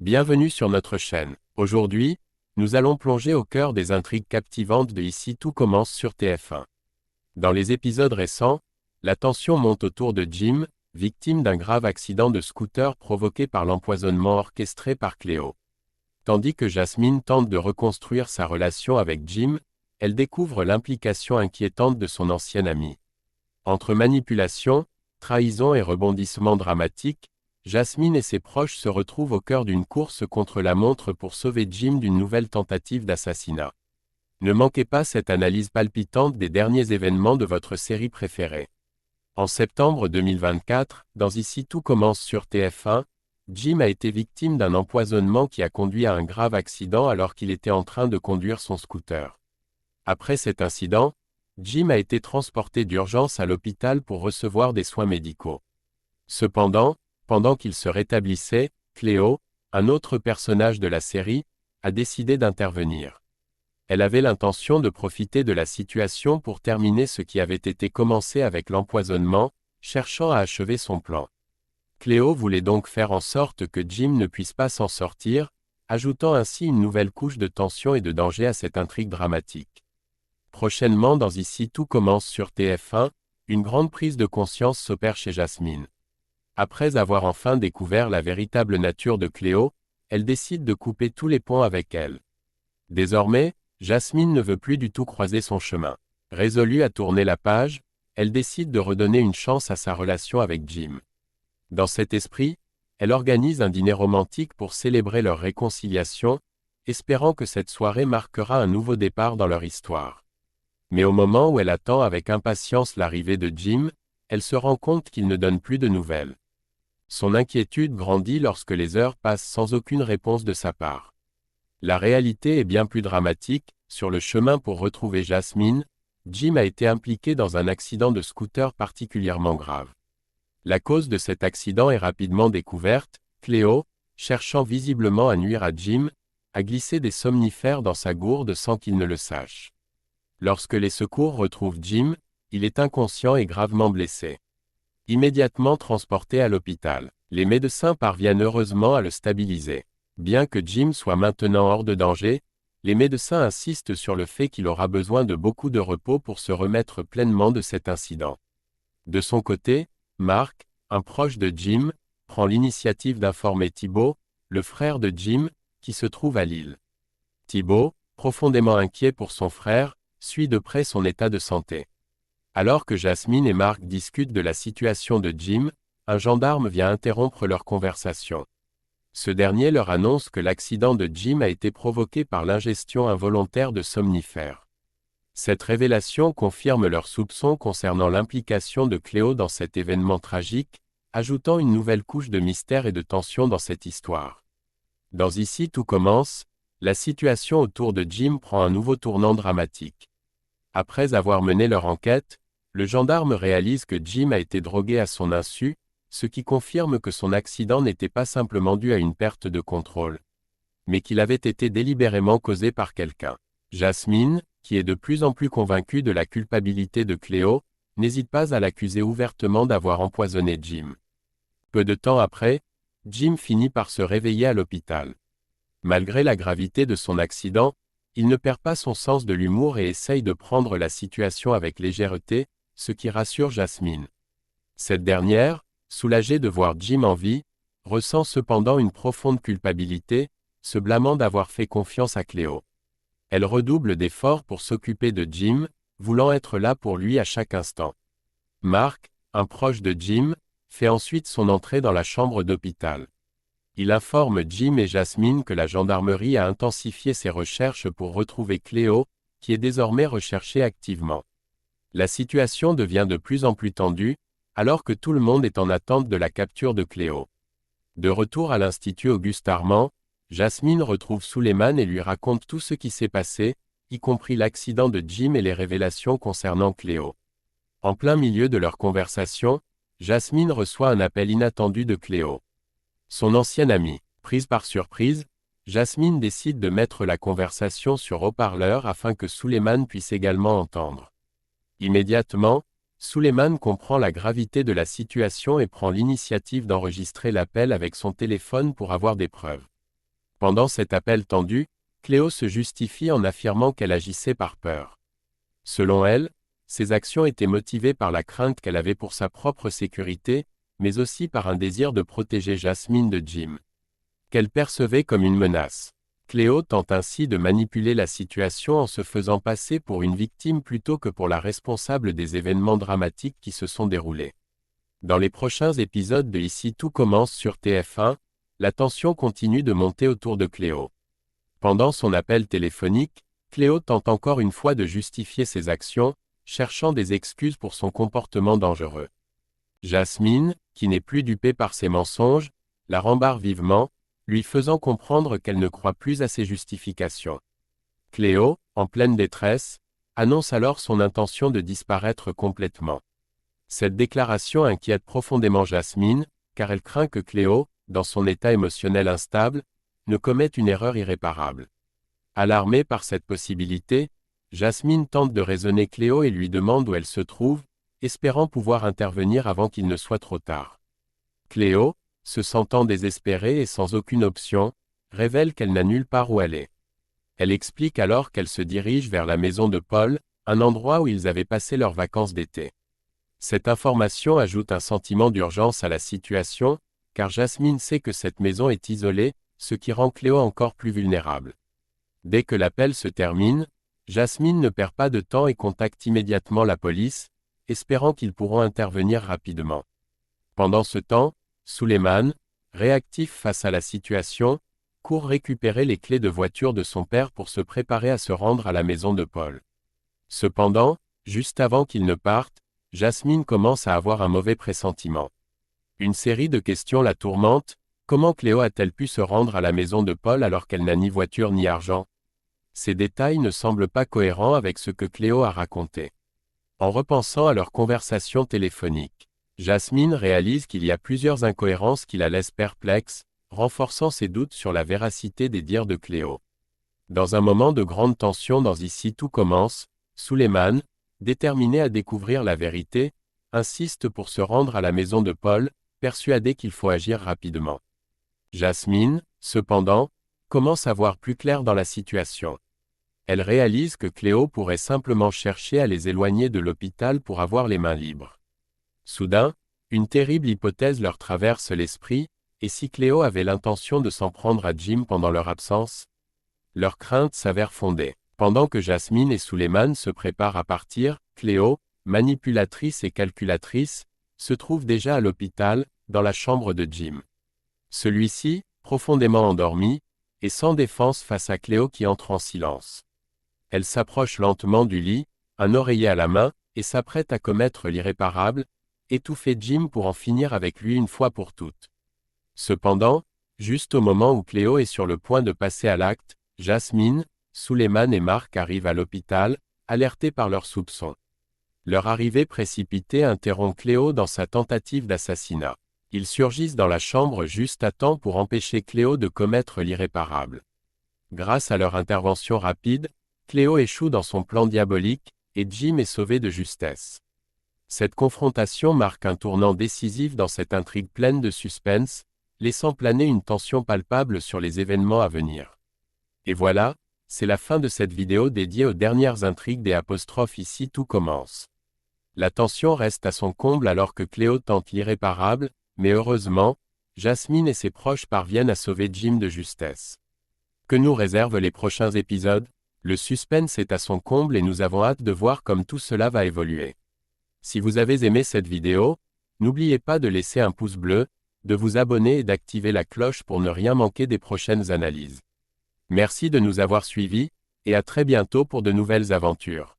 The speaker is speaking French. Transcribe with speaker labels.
Speaker 1: Bienvenue sur notre chaîne. Aujourd'hui, nous allons plonger au cœur des intrigues captivantes de Ici tout commence sur TF1. Dans les épisodes récents, la tension monte autour de Jim, victime d'un grave accident de scooter provoqué par l'empoisonnement orchestré par Cléo. Tandis que Jasmine tente de reconstruire sa relation avec Jim, elle découvre l'implication inquiétante de son ancien ami. Entre manipulation, trahison et rebondissements dramatiques, Jasmine et ses proches se retrouvent au cœur d'une course contre la montre pour sauver Jim d'une nouvelle tentative d'assassinat. Ne manquez pas cette analyse palpitante des derniers événements de votre série préférée. En septembre 2024, dans Ici tout commence sur TF1, Jim a été victime d'un empoisonnement qui a conduit à un grave accident alors qu'il était en train de conduire son scooter. Après cet incident, Jim a été transporté d'urgence à l'hôpital pour recevoir des soins médicaux. Cependant, pendant qu'il se rétablissait, Cléo, un autre personnage de la série, a décidé d'intervenir. Elle avait l'intention de profiter de la situation pour terminer ce qui avait été commencé avec l'empoisonnement, cherchant à achever son plan. Cléo voulait donc faire en sorte que Jim ne puisse pas s'en sortir, ajoutant ainsi une nouvelle couche de tension et de danger à cette intrigue dramatique. Prochainement dans Ici tout commence sur TF1, une grande prise de conscience s'opère chez Jasmine. Après avoir enfin découvert la véritable nature de Cléo, elle décide de couper tous les ponts avec elle. Désormais, Jasmine ne veut plus du tout croiser son chemin. Résolue à tourner la page, elle décide de redonner une chance à sa relation avec Jim. Dans cet esprit, elle organise un dîner romantique pour célébrer leur réconciliation, espérant que cette soirée marquera un nouveau départ dans leur histoire. Mais au moment où elle attend avec impatience l'arrivée de Jim, elle se rend compte qu'il ne donne plus de nouvelles. Son inquiétude grandit lorsque les heures passent sans aucune réponse de sa part. La réalité est bien plus dramatique. Sur le chemin pour retrouver Jasmine, Jim a été impliqué dans un accident de scooter particulièrement grave. La cause de cet accident est rapidement découverte. Cléo, cherchant visiblement à nuire à Jim, a glissé des somnifères dans sa gourde sans qu'il ne le sache. Lorsque les secours retrouvent Jim, il est inconscient et gravement blessé. Immédiatement transporté à l'hôpital, les médecins parviennent heureusement à le stabiliser. Bien que Jim soit maintenant hors de danger, les médecins insistent sur le fait qu'il aura besoin de beaucoup de repos pour se remettre pleinement de cet incident. De son côté, Mark, un proche de Jim, prend l'initiative d'informer Thibaut, le frère de Jim, qui se trouve à Lille. Thibaut, profondément inquiet pour son frère, suit de près son état de santé. Alors que Jasmine et Mark discutent de la situation de Jim, un gendarme vient interrompre leur conversation. Ce dernier leur annonce que l'accident de Jim a été provoqué par l'ingestion involontaire de somnifères. Cette révélation confirme leurs soupçons concernant l'implication de Cléo dans cet événement tragique, ajoutant une nouvelle couche de mystère et de tension dans cette histoire. Dans Ici tout commence, la situation autour de Jim prend un nouveau tournant dramatique. Après avoir mené leur enquête, le gendarme réalise que Jim a été drogué à son insu, ce qui confirme que son accident n'était pas simplement dû à une perte de contrôle, mais qu'il avait été délibérément causé par quelqu'un. Jasmine, qui est de plus en plus convaincue de la culpabilité de Cléo, n'hésite pas à l'accuser ouvertement d'avoir empoisonné Jim. Peu de temps après, Jim finit par se réveiller à l'hôpital. Malgré la gravité de son accident, il ne perd pas son sens de l'humour et essaye de prendre la situation avec légèreté, ce qui rassure Jasmine. Cette dernière, soulagée de voir Jim en vie, ressent cependant une profonde culpabilité, se blâmant d'avoir fait confiance à Cléo. Elle redouble d'efforts pour s'occuper de Jim, voulant être là pour lui à chaque instant. Mark, un proche de Jim, fait ensuite son entrée dans la chambre d'hôpital. Il informe Jim et Jasmine que la gendarmerie a intensifié ses recherches pour retrouver Cléo, qui est désormais recherchée activement. La situation devient de plus en plus tendue, alors que tout le monde est en attente de la capture de Cléo. De retour à l'Institut Auguste Armand, Jasmine retrouve Suleiman et lui raconte tout ce qui s'est passé, y compris l'accident de Jim et les révélations concernant Cléo. En plein milieu de leur conversation, Jasmine reçoit un appel inattendu de Cléo. Son ancienne amie. Prise par surprise, Jasmine décide de mettre la conversation sur haut-parleur afin que Suleiman puisse également entendre. Immédiatement, Suleiman comprend la gravité de la situation et prend l'initiative d'enregistrer l'appel avec son téléphone pour avoir des preuves. Pendant cet appel tendu, Cléo se justifie en affirmant qu'elle agissait par peur. Selon elle, ses actions étaient motivées par la crainte qu'elle avait pour sa propre sécurité, mais aussi par un désir de protéger Jasmine de Jim, qu'elle percevait comme une menace. Cléo tente ainsi de manipuler la situation en se faisant passer pour une victime plutôt que pour la responsable des événements dramatiques qui se sont déroulés. Dans les prochains épisodes de Ici tout commence sur TF1, la tension continue de monter autour de Cléo. Pendant son appel téléphonique, Cléo tente encore une fois de justifier ses actions, cherchant des excuses pour son comportement dangereux. Jasmine, qui n'est plus dupée par ses mensonges, la rembarre vivement, lui faisant comprendre qu'elle ne croit plus à ses justifications. Cléo, en pleine détresse, annonce alors son intention de disparaître complètement. Cette déclaration inquiète profondément Jasmine, car elle craint que Cléo, dans son état émotionnel instable, ne commette une erreur irréparable. Alarmée par cette possibilité, Jasmine tente de raisonner Cléo et lui demande où elle se trouve, espérant pouvoir intervenir avant qu'il ne soit trop tard. Cléo, se sentant désespérée et sans aucune option, révèle qu'elle n'a nulle part où elle est. Elle explique alors qu'elle se dirige vers la maison de Paul, un endroit où ils avaient passé leurs vacances d'été. Cette information ajoute un sentiment d'urgence à la situation, car Jasmine sait que cette maison est isolée, ce qui rend Cléo encore plus vulnérable. Dès que l'appel se termine, Jasmine ne perd pas de temps et contacte immédiatement la police, espérant qu'ils pourront intervenir rapidement. Pendant ce temps, Suleiman, réactif face à la situation, court récupérer les clés de voiture de son père pour se préparer à se rendre à la maison de Paul. Cependant, juste avant qu'il ne parte, Jasmine commence à avoir un mauvais pressentiment. Une série de questions la tourmentent. Comment Cléo a-t-elle pu se rendre à la maison de Paul alors qu'elle n'a ni voiture ni argent? Ces détails ne semblent pas cohérents avec ce que Cléo a raconté. En repensant à leur conversation téléphonique, Jasmine réalise qu'il y a plusieurs incohérences qui la laissent perplexe, renforçant ses doutes sur la véracité des dires de Cléo. Dans un moment de grande tension dans Ici tout commence, Suleiman, déterminé à découvrir la vérité, insiste pour se rendre à la maison de Paul, persuadé qu'il faut agir rapidement. Jasmine, cependant, commence à voir plus clair dans la situation. Elle réalise que Cléo pourrait simplement chercher à les éloigner de l'hôpital pour avoir les mains libres. Soudain, une terrible hypothèse leur traverse l'esprit, et si Cléo avait l'intention de s'en prendre à Jim pendant leur absence? Leur crainte s'avère fondée. Pendant que Jasmine et Suleiman se préparent à partir, Cléo, manipulatrice et calculatrice, se trouve déjà à l'hôpital, dans la chambre de Jim. Celui-ci, profondément endormi, est sans défense face à Cléo qui entre en silence. Elle s'approche lentement du lit, un oreiller à la main, et s'apprête à commettre l'irréparable, étouffer Jim pour en finir avec lui une fois pour toutes. Cependant, juste au moment où Cléo est sur le point de passer à l'acte, Jasmine, Suleiman et Marc arrivent à l'hôpital, alertés par leurs soupçons. Leur arrivée précipitée interrompt Cléo dans sa tentative d'assassinat. Ils surgissent dans la chambre juste à temps pour empêcher Cléo de commettre l'irréparable. Grâce à leur intervention rapide, Cléo échoue dans son plan diabolique, et Jim est sauvé de justesse. Cette confrontation marque un tournant décisif dans cette intrigue pleine de suspense, laissant planer une tension palpable sur les événements à venir. Et voilà, c'est la fin de cette vidéo dédiée aux dernières intrigues des apostrophes Ici tout commence. La tension reste à son comble alors que Cléo tente l'irréparable, mais heureusement, Jasmine et ses proches parviennent à sauver Jim de justesse. Que nous réservent les prochains épisodes? Le suspense est à son comble et nous avons hâte de voir comme tout cela va évoluer. Si vous avez aimé cette vidéo, n'oubliez pas de laisser un pouce bleu, de vous abonner et d'activer la cloche pour ne rien manquer des prochaines analyses. Merci de nous avoir suivis, et à très bientôt pour de nouvelles aventures.